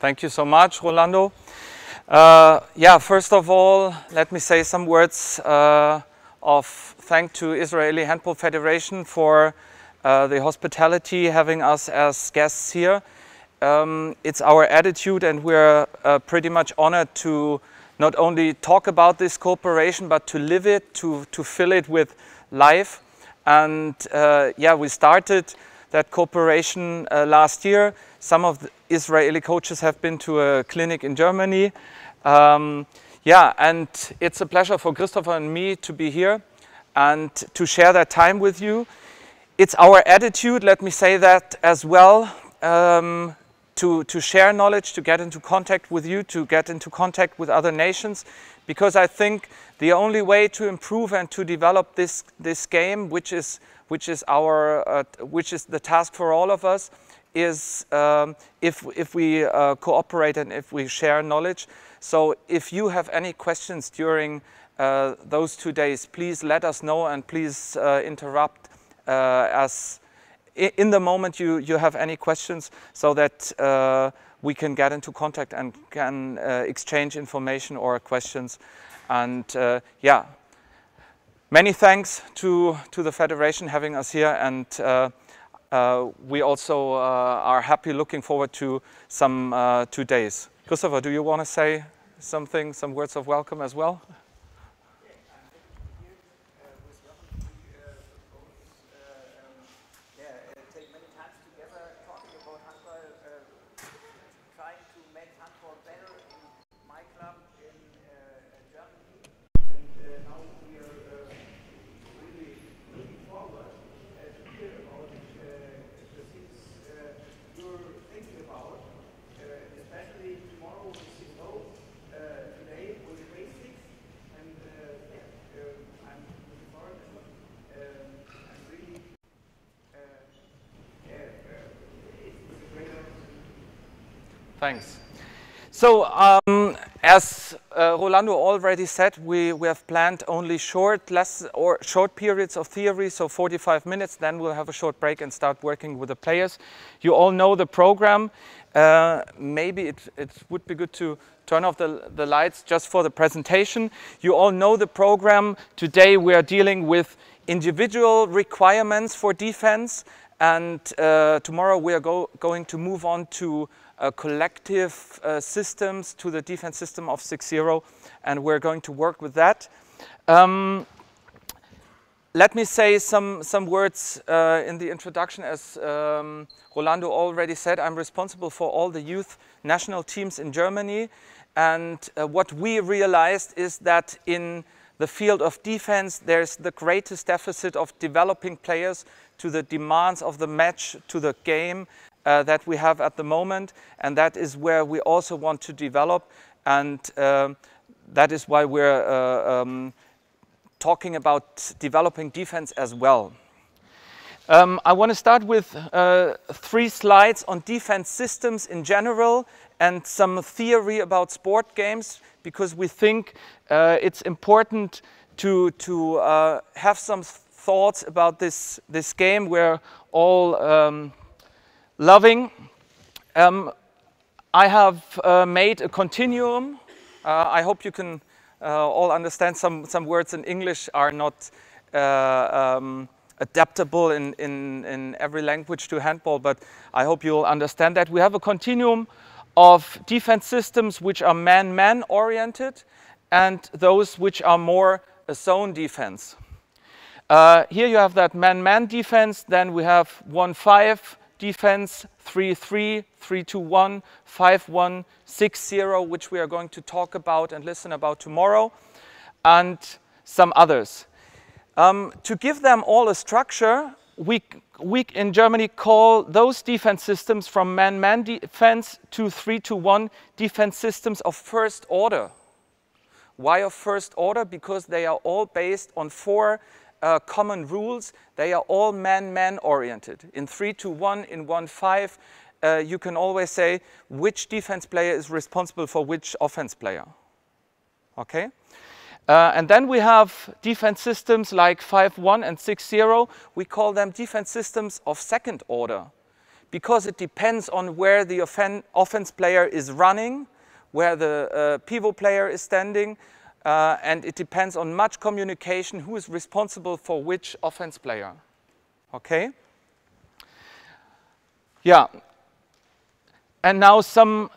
Thank you so much, Rolando. First of all, let me say some words of thanks to Israeli Handball Federation for the hospitality, having us as guests here. It's our attitude, and we're pretty much honored to not only talk about this cooperation, but to live it, to fill it with life. And we started that cooperation last year. Some of the Israeli coaches have been to a clinic in Germany. And it's a pleasure for Christopher and me to be here and to share that time with you. It's our attitude, let me say that as well, to share knowledge, to get into contact with you, to get into contact with other nations, because I think the only way to improve and to develop this game, which is the task for all of us, is if we cooperate and if we share knowledge. So if you have any questions during those 2 days, please let us know, and please interrupt us in the moment you have any questions, so that we can get into contact and can exchange information or questions. And many thanks to the Federation having us here, and we also are happy, looking forward to some 2 days. Christopher, do you want to say something, some words of welcome as well? Thanks. So, as Rolando already said, we have planned only short periods of theory, so 45 minutes. Then we'll have a short break and start working with the players. You all know the program. Maybe it would be good to turn off the lights just for the presentation. You all know the program. Today we are dealing with individual requirements for defense, and tomorrow we are going to move on to collective systems, to the defense system of 6-0, and we're going to work with that. Let me say some words in the introduction. As Rolando already said, I'm responsible for all the youth national teams in Germany, and what we realized is that in the field of defense there's the greatest deficit of developing players to the demands of the match, to the game that we have at the moment, and that is where we also want to develop, and that is why we're talking about developing defense as well. I want to start with 3 slides on defense systems in general and some theory about sport games, because we think it's important to have some thoughts about this game we're all loving. I have made a continuum. I hope you can all understand. Some words in English are not adaptable in every language to handball, but I hope you'll understand that. We have a continuum of defense systems which are man-man oriented, and those which are more a zone defense. Here you have that man-man defense. Then we have 1-5 defense, 3-3, 3-2-1, 5-1, 6-0, which we are going to talk about and listen about tomorrow, and some others. To give them all a structure, we in Germany call those defense systems from man-man defense to 3-2-1 defense systems of first order. Why of first order? Because they are all based on 4 common rules. They are all man-man oriented. In 3-2-1, in 1-5, you can always say which defense player is responsible for which offense player. Okay? And then we have defense systems like 5-1 and 6-0. We call them defense systems of second order, because it depends on where the offense player is running, where the pivot player is standing, and it depends on much communication, who is responsible for which offense player. Okay? Yeah. And now some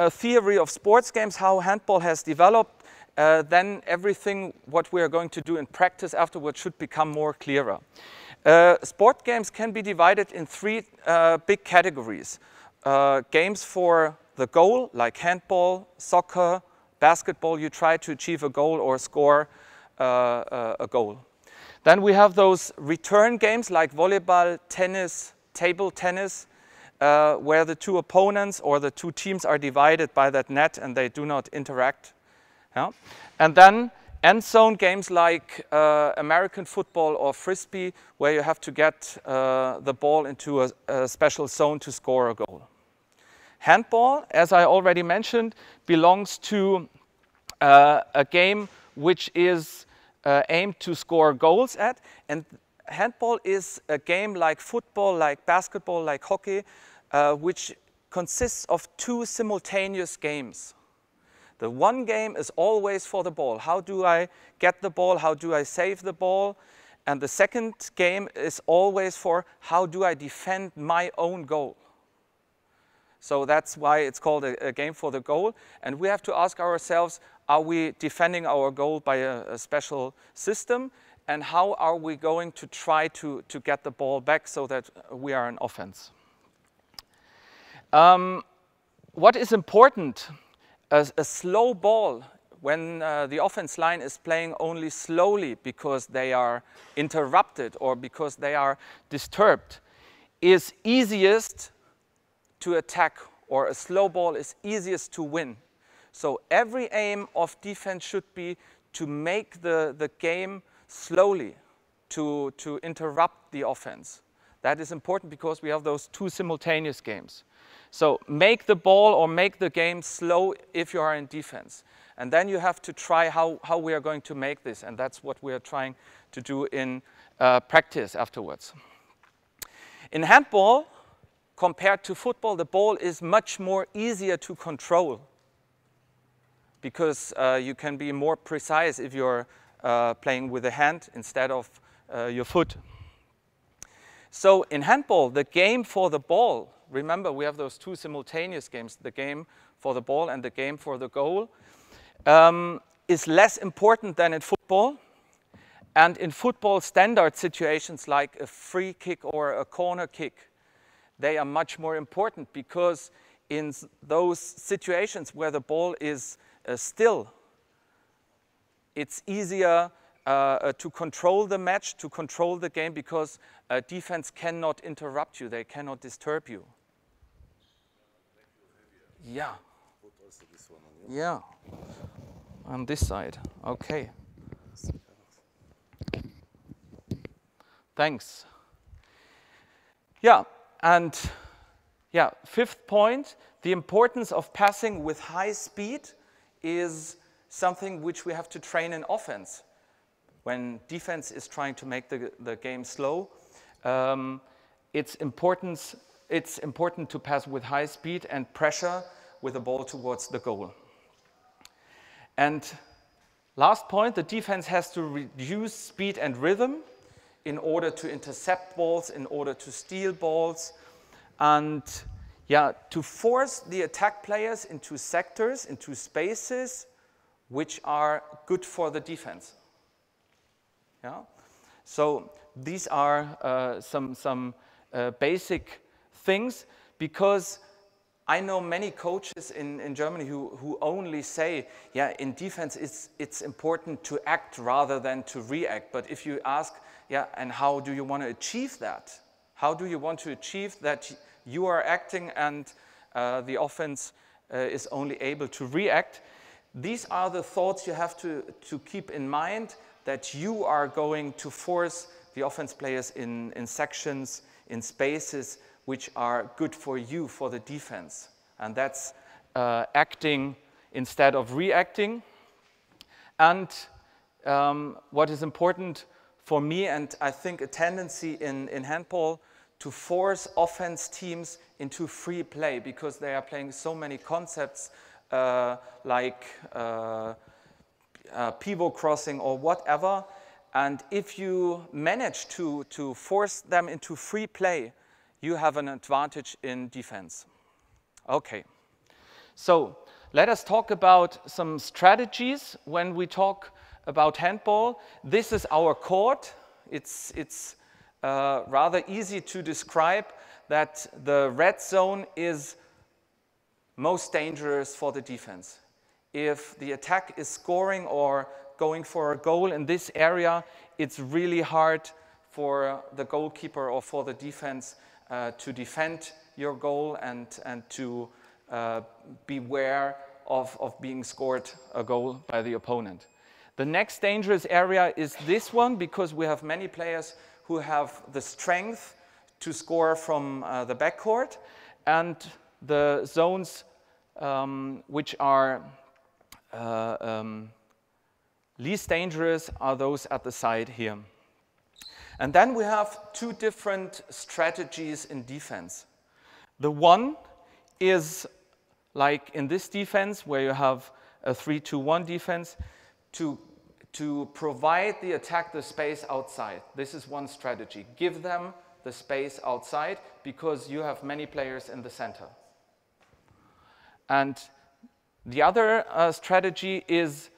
theory of sports games, how handball has developed. Then everything what we are going to do in practice afterwards should become more clearer. Sport games can be divided in three big categories. Games for the goal, like handball, soccer, basketball, you try to achieve a goal or score a goal. Then we have those return games like volleyball, tennis, table tennis, where the two opponents or the two teams are divided by that net and they do not interact. Yeah? And then end zone games like American football or frisbee, where you have to get the ball into a special zone to score a goal. Handball, as I already mentioned, belongs to a game which is aimed to score goals at. And handball is a game like football, like basketball, like hockey, which consists of two simultaneous games. The one game is always for the ball. How do I get the ball? How do I save the ball? And the second game is always for how do I defend my own goal? So that's why it's called a game for the goal. And we have to ask ourselves, are we defending our goal by a special system? And how are we going to try to get the ball back so that we are in offense? What is important? A slow ball, when the offense line is playing only slowly because they are interrupted or because they are disturbed, is easiest to attack, or a slow ball is easiest to win. So every aim of defense should be to make the game slowly, to interrupt the offense. That is important because we have those two simultaneous games. So make the ball or make the game slow if you are in defense. And then you have to try how we are going to make this. And that's what we are trying to do in practice afterwards. In handball, compared to football, the ball is much more easier to control because you can be more precise if you're playing with a hand instead of your foot. So in handball, the game for the ball, remember we have those two simultaneous games, the game for the ball and the game for the goal, is less important than in football. And in football, standard situations like a free kick or a corner kick, they are much more important because in those situations where the ball is still, it's easier to control the match, to control the game, because defense cannot interrupt you, they cannot disturb you. Yeah. Yeah. On this side. Okay. Thanks. Yeah, and yeah, fifth point, the importance of passing with high speed is something which we have to train in offense. When defense is trying to make the game slow, it's important to pass with high speed and pressure with the ball towards the goal. And last point, the defense has to reduce speed and rhythm in order to intercept balls, in order to steal balls, and yeah, to force the attack players into sectors, into spaces which are good for the defense. Yeah? So these are some basic things, because I know many coaches in Germany who only say, yeah, in defense it's important to act rather than to react. But if you ask, yeah, and how do you want to achieve that? How do you want to achieve that you are acting and the offense is only able to react? These are the thoughts you have to keep in mind, that you are going to force the offense players in sections, in spaces which are good for you, for the defense. And that's acting instead of reacting. And what is important for me, and I think a tendency in handball to force offense teams into free play because they are playing so many concepts like pivot crossing or whatever. And if you manage to force them into free play, you have an advantage in defense. Okay, so let us talk about some strategies when we talk about handball. This is our court. It's rather easy to describe that the red zone is most dangerous for the defense. If the attack is scoring or going for a goal in this area, it's really hard for the goalkeeper or for the defense to defend your goal and to beware of being scored a goal by the opponent. The next dangerous area is this one, because we have many players who have the strength to score from the backcourt, and the zones which are least dangerous are those at the side here. And then we have two different strategies in defense. The one is like in this defense, where you have a 3-2-1 defense, to provide the attack the space outside. This is one strategy. Give them the space outside because you have many players in the center. And the other strategy is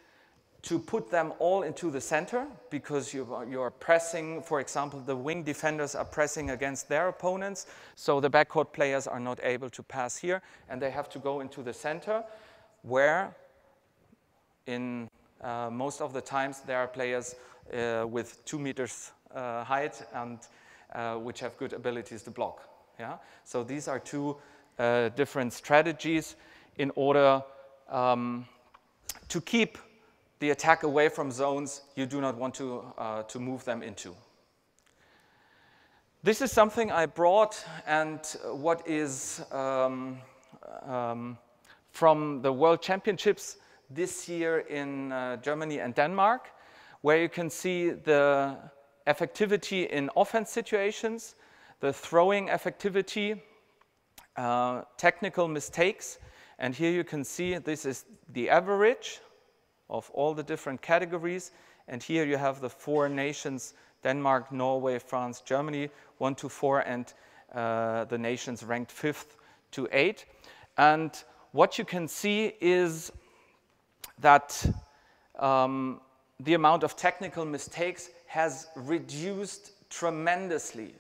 to put them all into the center because you're pressing, for example, the wing defenders are pressing against their opponents, so the backcourt players are not able to pass here, and they have to go into the center, where in most of the times there are players with 2 meters height and which have good abilities to block. Yeah? So these are two different strategies in order to keep the attack away from zones you do not want to move them into. This is something I brought, and what is from the World Championships this year in Germany and Denmark, where you can see the effectivity in offense situations, the throwing effectivity, technical mistakes, and here you can see this is the average of all the different categories, and here you have the 4 nations, Denmark, Norway, France, Germany, 1 to 4, and the nations ranked 5th to 8. And what you can see is that the amount of technical mistakes has reduced tremendously.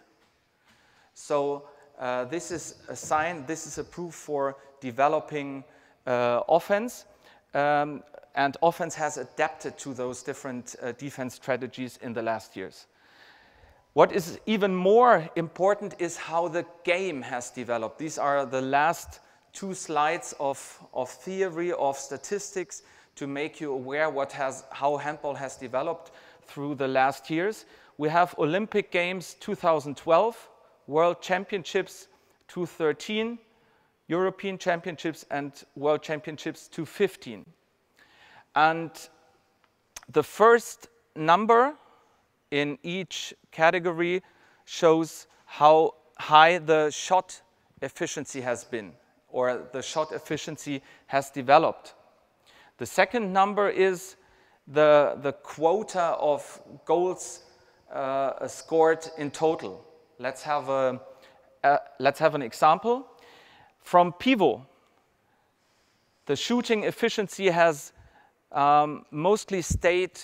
So this is a sign, this is a proof for developing offense. And offense has adapted to those different defense strategies in the last years. What is even more important is how the game has developed. These are the last 2 slides of theory, of statistics, to make you aware how handball has developed through the last years. We have Olympic Games 2012, World Championships 2013, European Championships and World Championships 2015. And the first number in each category shows how high the shot efficiency has been, or the shot efficiency has developed. The second number is the quota of goals scored in total. Let's have an example. From pivot, the shooting efficiency has mostly stayed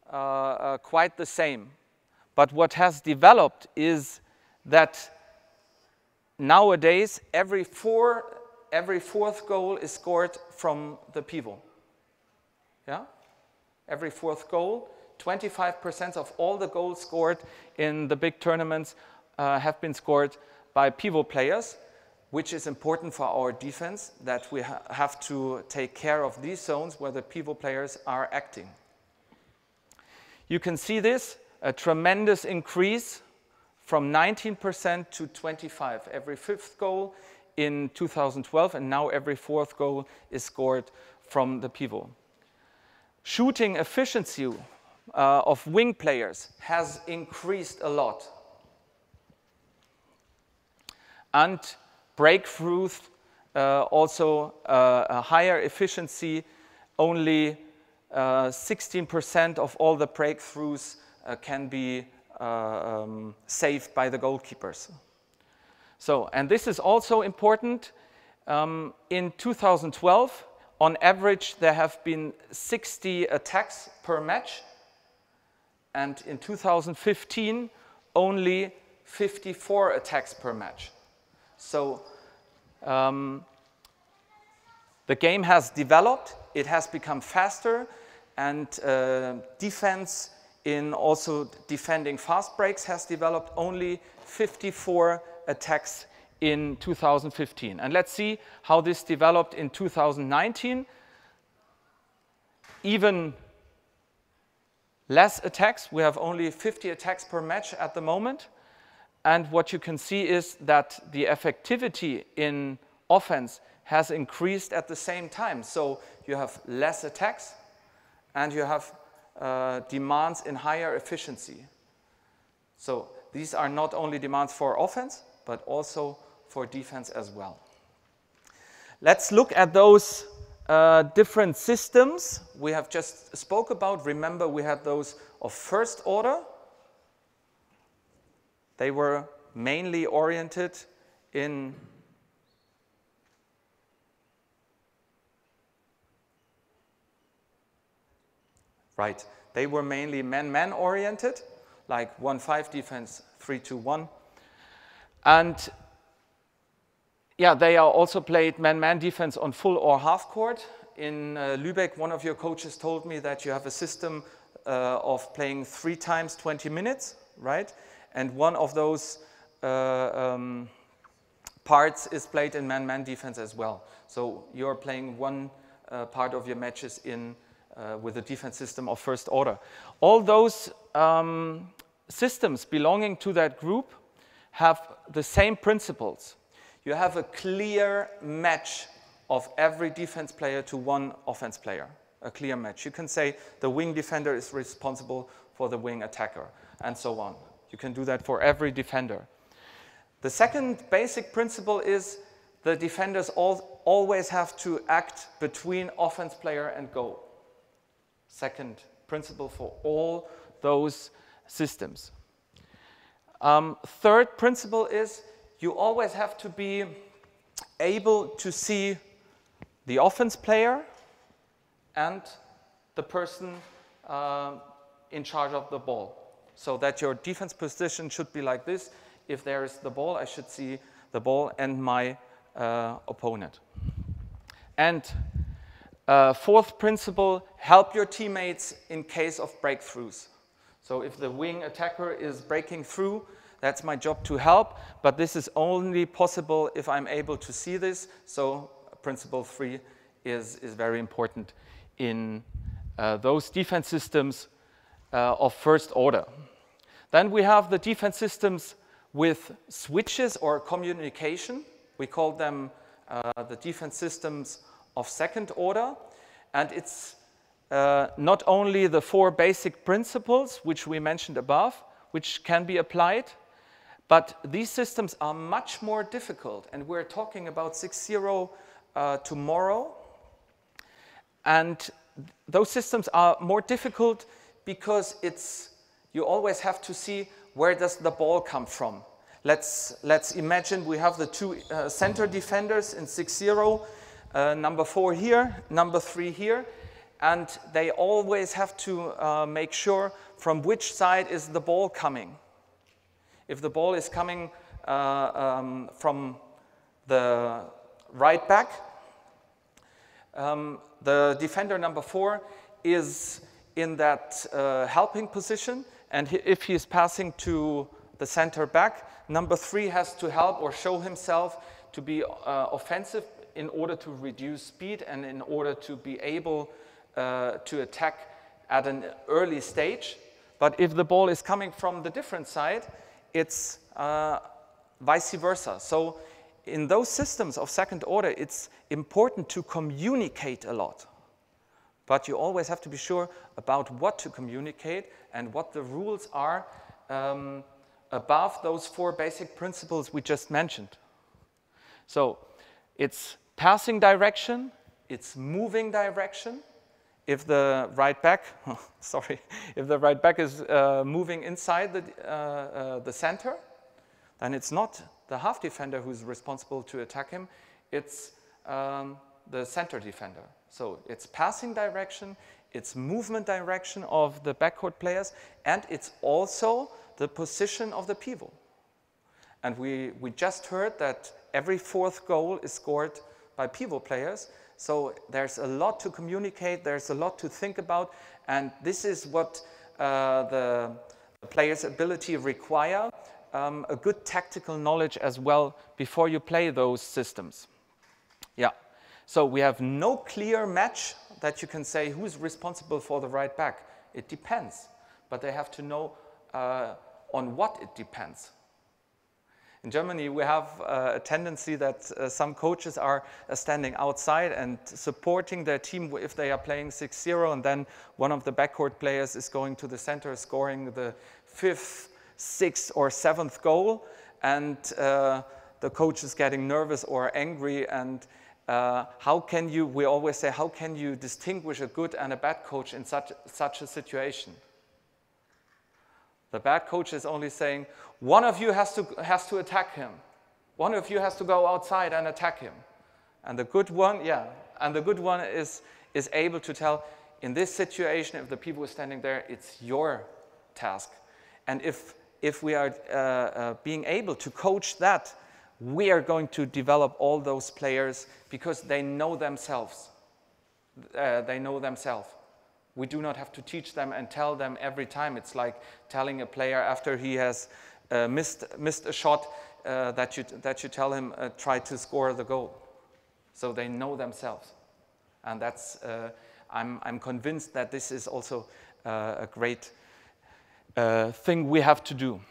quite the same. But what has developed is that nowadays every fourth goal is scored from the pivot. Yeah? Every 4th goal, 25% of all the goals scored in the big tournaments have been scored by pivot players, which is important for our defense, that we have to take care of these zones where the pivot players are acting. You can see this, a tremendous increase from 19% to 25%. Every 5th goal in 2012, and now every 4th goal is scored from the pivot. Shooting efficiency of wing players has increased a lot. and breakthroughs, also a higher efficiency. Only 16% of all the breakthroughs can be saved by the goalkeepers. So, and this is also important. In 2012, on average, there have been 60 attacks per match. And in 2015, only 54 attacks per match. So the game has developed, it has become faster, and defense in also defending fast breaks has developed. Only 54 attacks in 2015. And let's see how this developed in 2019. Even less attacks. We have only 50 attacks per match at the moment. And what you can see is that the effectivity in offense has increased at the same time. So you have less attacks and you have demands in higher efficiency. So these are not only demands for offense, but also for defense as well. Let's look at those different systems we have just spoke about. Remember, we had those of first order. They were mainly oriented in right. They were mainly man-man oriented, like 1-5 defense, 3-2-1. And yeah, they are also played man-man defense on full or half court. In Lübeck, one of your coaches told me that you have a system of playing 3 times 20 minutes, right? And one of those parts is played in man-man defense as well. So you're playing one part of your matches in with the defense system of first order. All those systems belonging to that group have the same principles. You have a clear match of every defense player to one offense player, a clear match. You can say the wing defender is responsible for the wing attacker, and so on. You can do that for every defender. The second basic principle is the defenders always have to act between offense player and goal. Second principle for all those systems. Third principle is you always have to be able to see the offense player and the person in charge of the ball. So that your defense position should be like this. If there is the ball, I should see the ball and my opponent. And fourth principle, help your teammates in case of breakthroughs. So if the wing attacker is breaking through, that's my job to help, but this is only possible if I'm able to see this. So principle 3 is very important in those defense systems of first order. Then we have the defense systems with switches or communication. We call them the defense systems of second order. And it's not only the 4 basic principles which we mentioned above, which can be applied, but these systems are much more difficult. And we're talking about 6-0 tomorrow. And those systems are more difficult because you always have to see where does the ball come from. Let's imagine we have the 2 center defenders in 6-0, number 4 here, number 3 here, and they always have to make sure from which side is the ball coming. If the ball is coming from the right back, the defender number 4 is in that helping position, and if he is passing to the center back, number 3 has to help or show himself to be offensive in order to reduce speed and in order to be able to attack at an early stage. But if the ball is coming from the different side, it's vice versa. So in those systems of second order, it's important to communicate a lot. But you always have to be sure about what to communicate and what the rules are above those 4 basic principles we just mentioned. So it's passing direction, it's moving direction. If the right back, sorry, if the right back is moving inside the center, then it's not the half defender who's responsible to attack him, it's the center defender. So it's passing direction, it's movement direction of the backcourt players, and it's also the position of the pivot. And we just heard that every fourth goal is scored by pivot players. So there's a lot to communicate, there's a lot to think about, and this is what the player's ability require, a good tactical knowledge as well before you play those systems. Yeah, so we have no clear match that you can say who's responsible for the right back. It depends, but they have to know on what it depends. In Germany, we have a tendency that some coaches are standing outside and supporting their team if they are playing 6-0, and then one of the backcourt players is going to the center, scoring the 5th, 6th, or 7th goal, and the coach is getting nervous or angry. And how can you, we always say, how can you distinguish a good and a bad coach in such a situation? The bad coach is only saying, one of you has to attack him. One of you has to go outside and attack him. And the good one, is able to tell, in this situation, if the people are standing there, it's your task. And if we are being able to coach that, we are going to develop all those players because they know themselves. We do not have to teach them and tell them every time. It's like telling a player after he has missed a shot that you tell him try to score the goal. So they know themselves, and that's I'm convinced that this is also a great thing we have to do.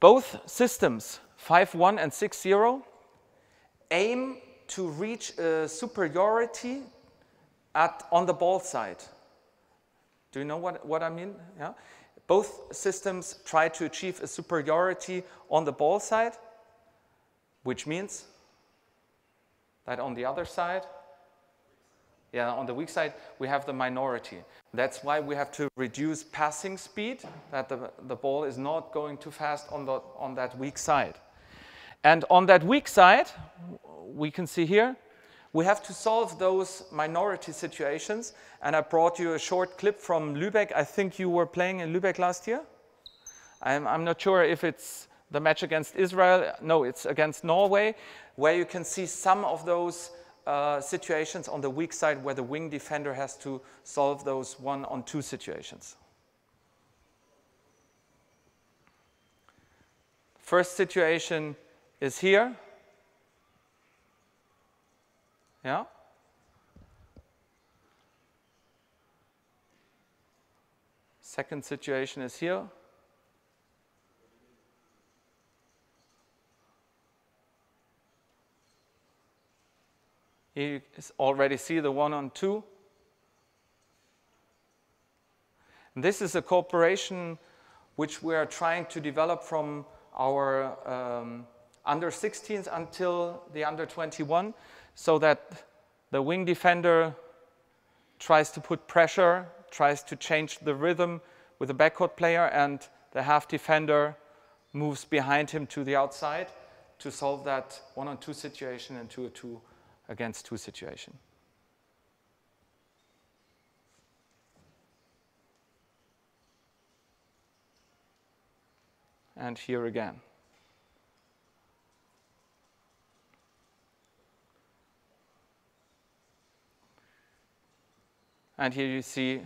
Both systems, 5-1 and 6-0, aim to reach a superiority on the ball side. Do you know what I mean? Yeah? Both systems try to achieve a superiority on the ball side, which means that on the other side, on the weak side, we have the minority. That's why we have to reduce passing speed, that the ball is not going too fast on that weak side. And on that weak side, we can see here, we have to solve those minority situations, and I brought you a short clip from Lübeck. I think you were playing in Lübeck last year. I'm not sure if it's the match against Israel. No, it's against Norway, where you can see some of those situations on the weak side where the wing defender has to solve those 1-on-2 situations. First situation is here. Yeah? Second situation is here. Here you already see the 1-on-2. This is a cooperation which we are trying to develop from our under 16s until the under 21. So that the wing defender tries to put pressure, tries to change the rhythm with the backcourt player, and the half defender moves behind him to the outside to solve that 1-on-2 situation and 2-against-2 situation. And here again. And here you see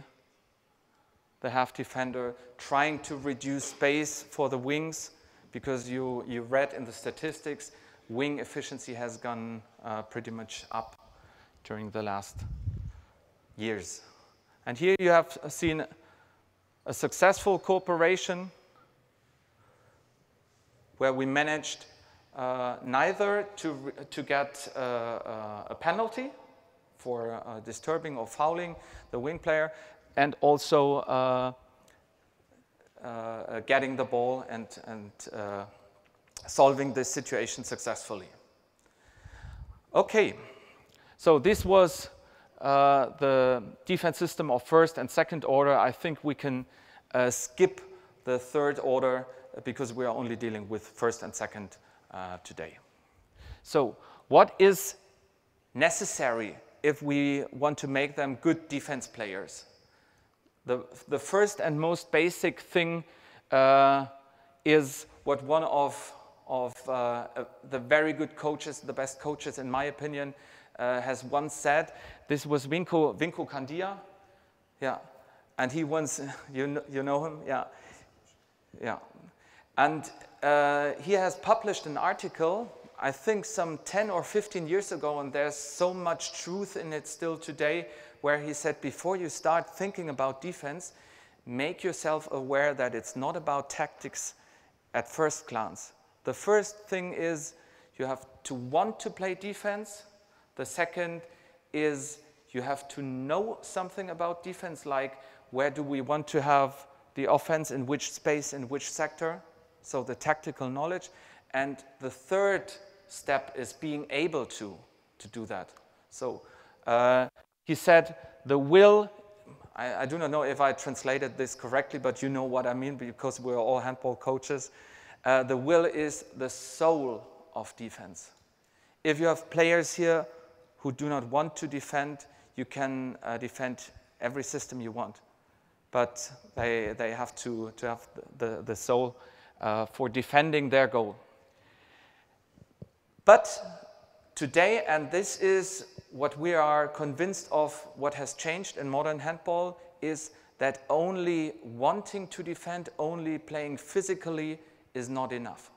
the half defender trying to reduce space for the wings, because you read in the statistics, wing efficiency has gone pretty much up during the last years. And here you have seen a successful cooperation where we managed neither to get a penalty for disturbing or fouling the wing player, and also getting the ball and solving this situation successfully. Okay, so this was the defense system of first and second order. I think we can skip the third order because we are only dealing with first and second today. So what is necessary if we want to make them good defense players? The first and most basic thing is what one of the very good coaches, the best coaches in my opinion, has once said. This was Vinko Candia, yeah, and he once, you know him, yeah, and he has published an article, I think some 10 or 15 years ago, and there's so much truth in it still today, where he said, before you start thinking about defense, make yourself aware that it's not about tactics at first glance. The first thing is you have to want to play defense. The second is you have to know something about defense, like where do we want to have the offense, in which space, in which sector, so the tactical knowledge. And the third step is being able to do that. So he said the will, I do not know if I translated this correctly, but you know what I mean because we're all handball coaches. The will is the soul of defense. If you have players here who do not want to defend, you can defend every system you want. But they have to have the soul for defending their goal. But today, and this is what we are convinced of, what has changed in modern handball, is that only wanting to defend, only playing physically is not enough.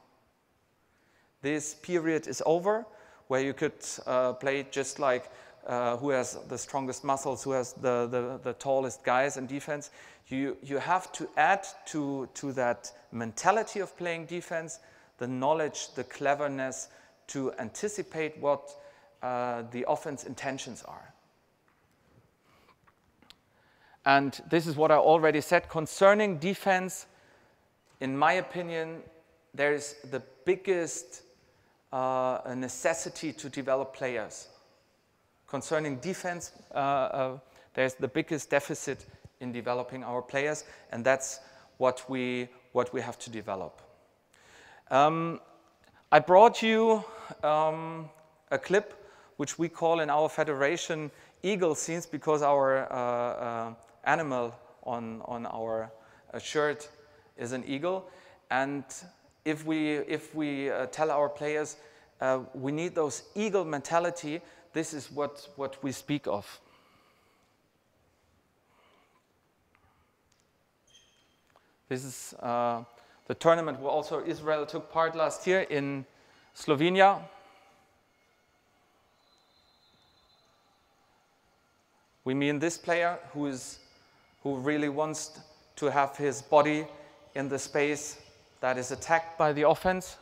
This period is over, where you could play just like who has the strongest muscles, who has the tallest guys in defense. You have to add to that mentality of playing defense the knowledge, the cleverness to anticipate what the offense intentions are. And this is what I already said. Concerning defense, in my opinion, there is the biggest necessity to develop players. Concerning defense, there's the biggest deficit in developing our players, and that's what we have to develop. I brought you a clip which we call in our federation eagle scenes, because our animal on our shirt is an eagle. And if we tell our players we need those eagle mentality, this is what we speak of. This is the tournament where also Israel took part last year in Slovenia. We mean this player who really wants to have his body in the space that is attacked by the offense,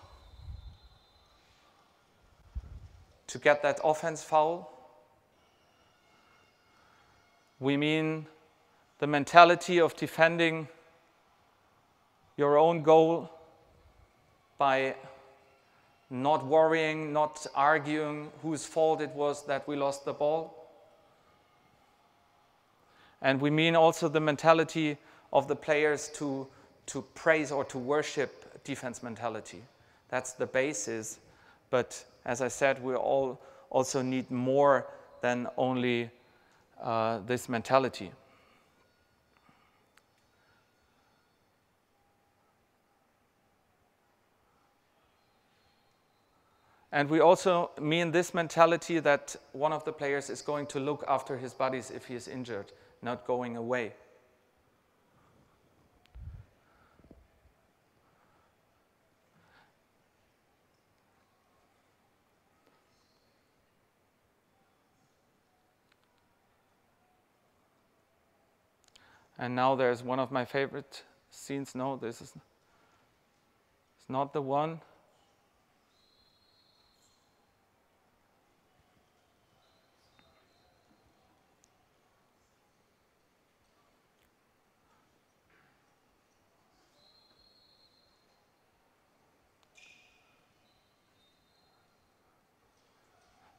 to get that offense foul. We mean the mentality of defending your own goal by not worrying, not arguing whose fault it was that we lost the ball. And we mean also the mentality of the players to praise or to worship defense mentality. That's the basis. But as I said, we all also need more than only this mentality. And we also mean this mentality that one of the players is going to look after his buddies if he is injured, not going away. And now there's one of my favorite scenes. No, this is it's not the one.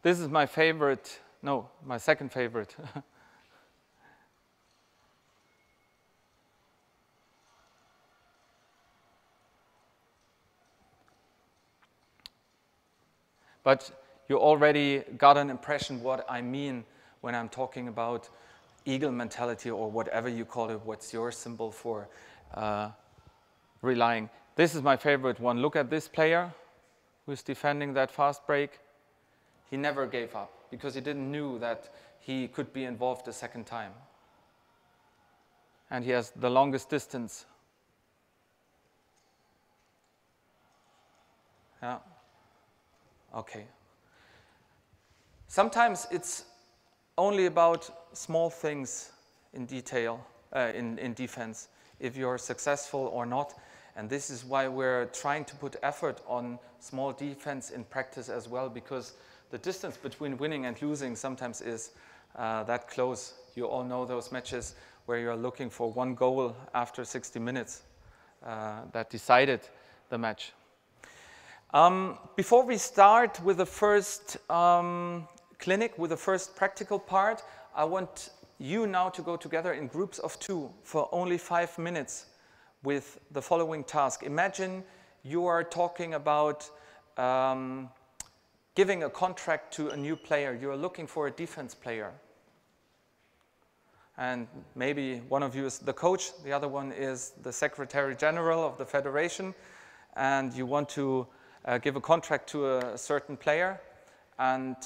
This is my favorite, no, my second favorite. But you already got an impression what I mean when I'm talking about eagle mentality or whatever you call it. What's your symbol for relying? This is my favorite one. Look at this player who's defending that fast break. He never gave up because he didn't knew that he could be involved a second time. And he has the longest distance. Yeah. Okay. Sometimes it's only about small things in detail, in defense, if you're successful or not. And this is why we're trying to put effort on small defense in practice as well, because the distance between winning and losing sometimes is that close. You all know those matches where you're looking for one goal after 60 minutes that decided the match. Before we start with the first clinic, with the first practical part, I want you now to go together in groups of 2 for only 5 minutes with the following task. Imagine you are talking about giving a contract to a new player. You are looking for a defense player. And maybe one of you is the coach, the other one is the Secretary General of the Federation, and you want to give a contract to a certain player, and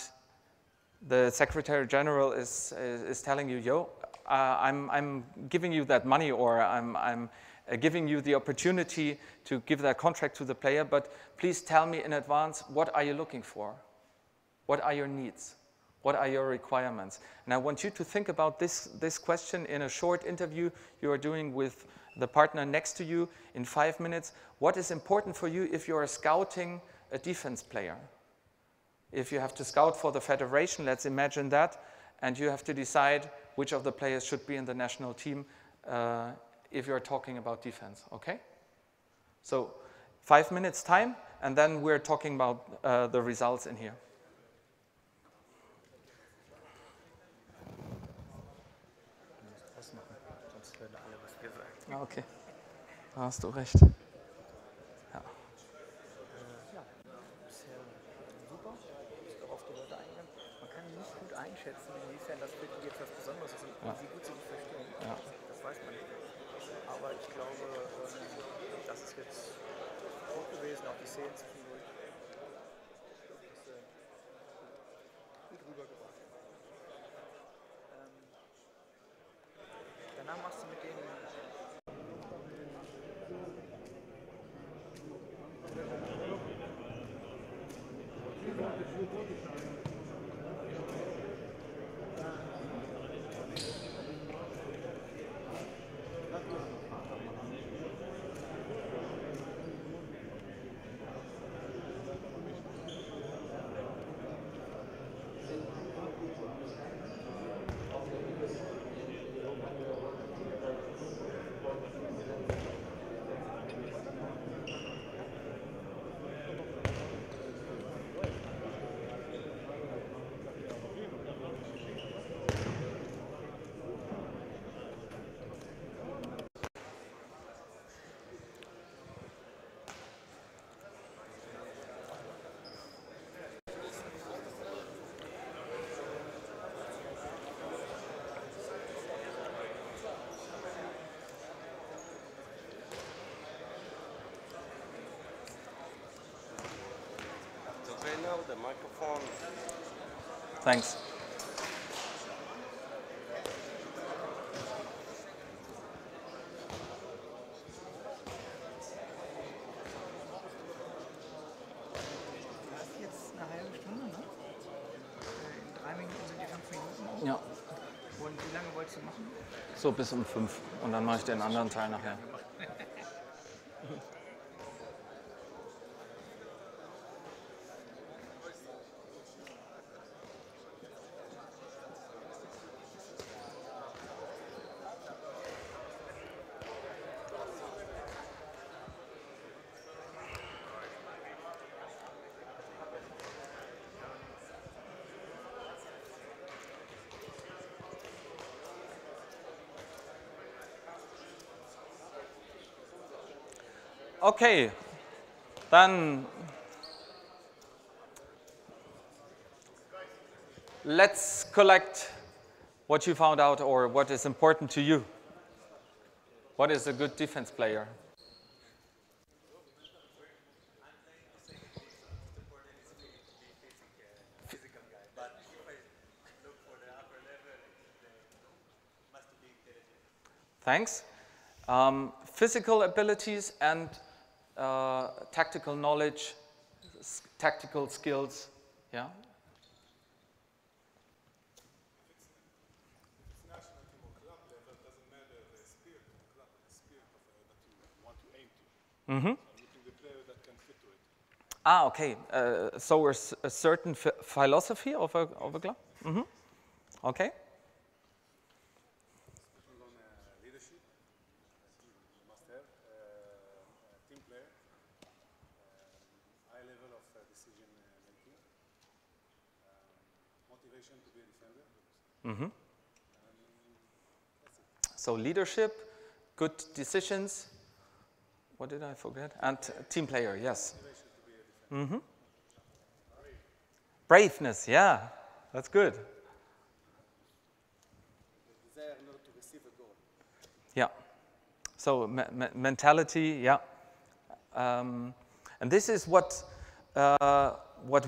the Secretary General is telling you, yo, I'm giving you that money, or I'm giving you the opportunity to give that contract to the player, but please tell me in advance, what are you looking for? What are your needs? What are your requirements? And I want you to think about this question in a short interview you are doing with the partner next to you in 5 minutes. What is important for you if you are scouting a defense player? If you have to scout for the federation, let's imagine that, and you have to decide which of the players should be in the national team if you're talking about defense, okay? So 5 minutes time, and then we're talking about the results in here. Okay, da hast du recht. Ja. Bisher super. Ich glaube, auf die Leute eingehen. Man kann nicht gut einschätzen, inwiefern das wirklich jetzt was Besonderes ist und wie gut sie dich verstehen. Ja. Das weiß man nicht. Aber ich glaube, das ist jetzt gut gewesen, auch die Szenen zwischendurch. Das gut rübergebracht. Danach machst du mit denen. The microphone. Thanks. Das ist jetzt eine halbe Stunde, ne? In 3 Minuten sind die 5 Minuten. Ja, Und wie lange wolltest du machen? so bis um 5 und dann mache ich den anderen Teil nachher. Okay, then let's collect what you found out or what is important to you. What is a good defense player? Thanks. Physical abilities and tactical knowledge, tactical skills, yeah? National team or club level doesn't matter the spirit of the club, the spirit of, that you want to aim to. Mm-hmm. Looking the player that can fit to it. Ah, okay. So a certain philosophy of a club? Mm-hmm. Okay. Speaking on leadership, you must have a team player, high level of decision making, motivation to be a defender. Mm-hmm. So leadership, good decisions. What did I forget? And team player, yes. Mm-hmm. Braveness, yeah, that's good. The desire not to receive a goal. Yeah. So mentality, yeah. And this is what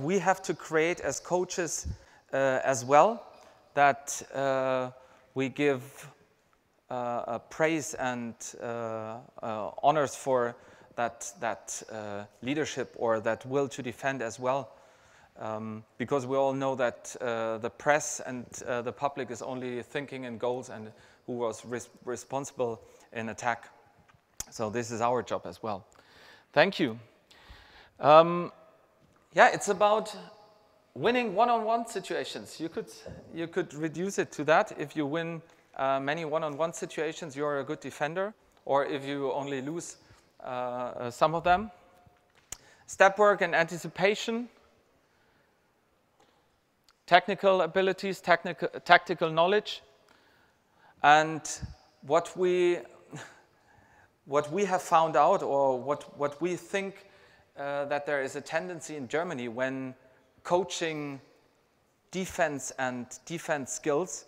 we have to create as coaches as well, that we give praise and honors for that leadership or that will to defend as well. Because we all know that the press and the public is only thinking in goals and who was responsible in attack. So this is our job as well. Thank you. Yeah, it's about winning one-on-one situations. You could reduce it to that. If you win many one-on-one situations, you're a good defender. Or if you only lose some of them. Step work and anticipation. Technical abilities, tactical knowledge. And what we have found out, or what we think that there is a tendency in Germany when coaching defense and defense skills,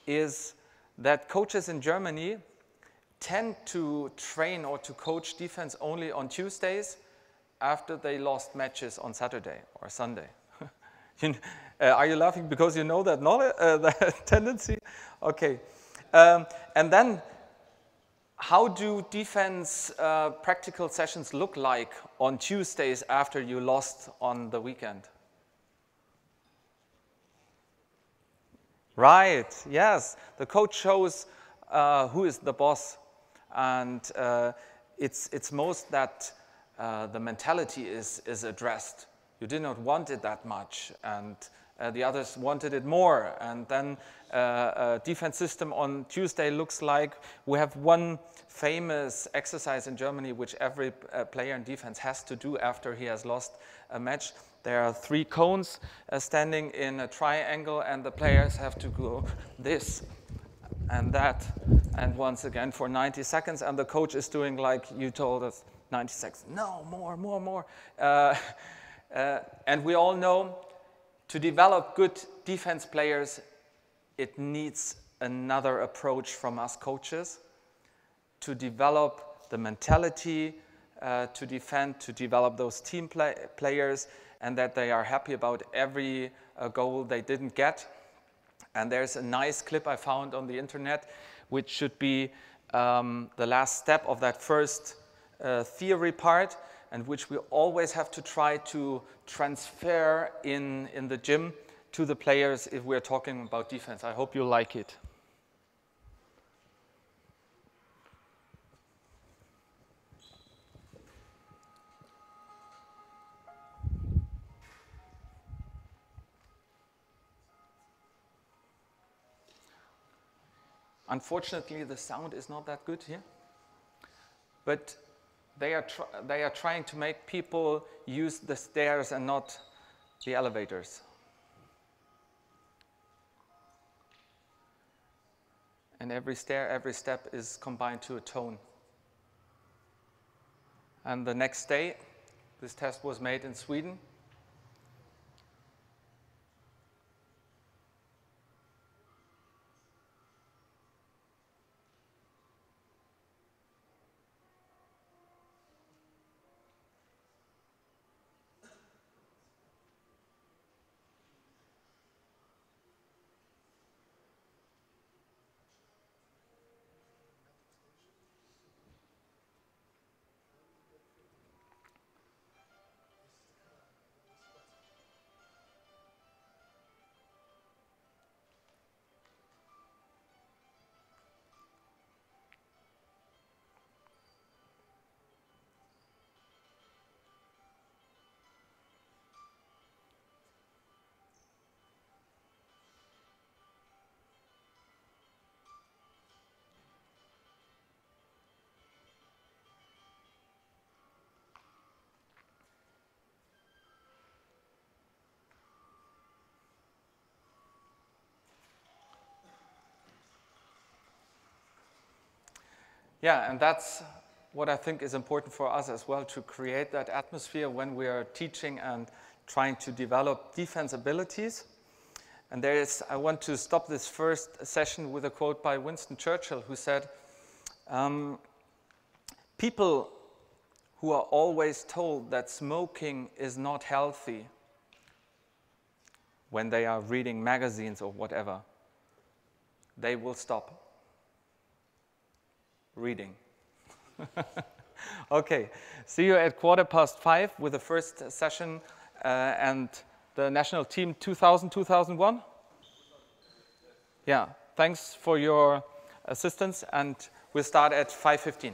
is that coaches in Germany tend to train or to coach defense only on Tuesdays after they lost matches on Saturday or Sunday. Are you laughing because you know that that tendency? Okay. And then, how do defense practical sessions look like on Tuesdays after you lost on the weekend? Right, yes. The coach shows who is the boss. And it's most that the mentality is addressed. You did not want it that much, and the others wanted it more. And then a defense system on Tuesday looks like we have one famous exercise in Germany which every player in defense has to do after he has lost a match. There are 3 cones standing in a triangle, and the players have to go this and that, and once again for 90 seconds. And the coach is doing like you told us, 90 seconds. No, more. And we all know, to develop good defense players, it needs another approach from us coaches to develop the mentality to defend, to develop those team players, and that they are happy about every goal they didn't get. And there's a nice clip I found on the internet, which should be the last step of that first theory part, and which we always have to try to transfer in the gym to the players if we're talking about defense. I hope you like it. Unfortunately, the sound is not that good here. But they are trying to make people use the stairs and not the elevators. And every step is combined to a tone. And the next day, this test was made in Sweden. Yeah, and that's what I think is important for us as well, to create that atmosphere when we are teaching and trying to develop defense abilities. And I want to stop this first session with a quote by Winston Churchill, who said, people who are always told that smoking is not healthy when they are reading magazines or whatever, they will stop reading. Okay, see you at 5:15 with the first session and the national team 2000-2001. Yeah, thanks for your assistance, and we'll start at 5:15.